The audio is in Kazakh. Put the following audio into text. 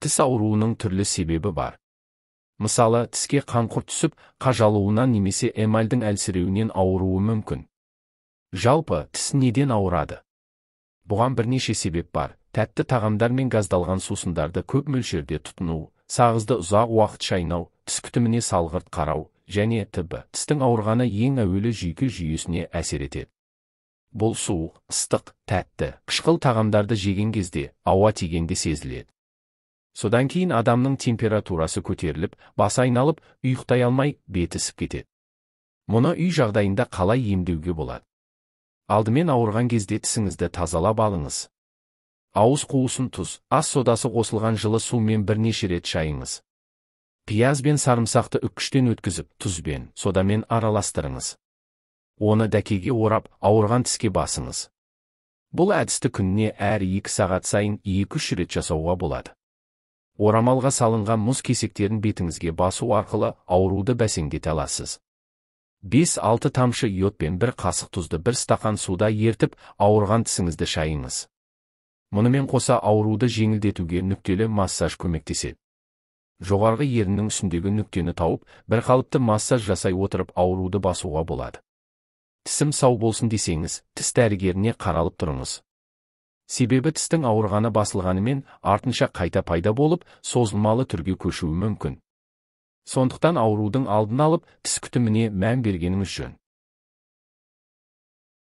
Тіс ауруының түрлі себебі бар. Мысалы, тіске қанқұр түсіп, қажалуынан немесе эмальдің әлсіреуінен ауруы мүмкін. Жалпы, тіс неден ауырады? Бұған бірнеше себеп бар. Тәтті тағамдар мен газдалған сусындарды көп мөлшерде тұтыну, сағызды ұзақ уақыт шайнау, тіс күтіміне салғырт қарау, және т.б. Тістің ауырғаны ең әуелі жүйке жүйесіне әсер етеді. Бұл суық, ыстық, тәтті, қышқыл тағамдарды жеген кезде, ауа тигенде сезіледі. Содан кейін адамның температурасы көтеріліп, басы айналып, ұйықтай алмай, беті ісіп кетеді. Мұны үй жағдайында қалай емдеуге болады? Алдымен ауырған кезде тісіңізді тазалап алыңыз. Ауыз қуысын тұз, ас содасы қосылған жылы сумен бірнеше рет шайыңыз. Пияз бен сарымсақты үккіштен өткізіп, тұзбен, содамен араластырыңыз. Оны дәкеге орап, ауырған тіске басыңыз. Бұл әдісті күніне әр 2 сағат сайын 2-3 рет жасауға болады. Орамалға салынған мұз кесектерін бетіңізге басу арқылы ауруды бәсеңдете аласыз. 5-6 тамшы йод пен 1 қасық тұзды 1 стақан суда ертіп, ауырған тісіңізді шайыңыз. Мұнымен қоса ауруды жеңілдетуге нүктелі массаж көмектеседі. Жоғарғы еріннің үстіндегі нүктені тауып, бір қалыпты массаж жасай отырып ауруды басуға болады. Тісім сау болсын десеңіз, тіс дәрігеріне қаралып тұрыңыз. Себебі тістің ауырғаны басылғанымен, артынша қайта пайда болып, созылмалы түрге көшуі мүмкін. Сондықтан аурудың алдын алып, тіс күтіміне мән бергеніңіз жөн.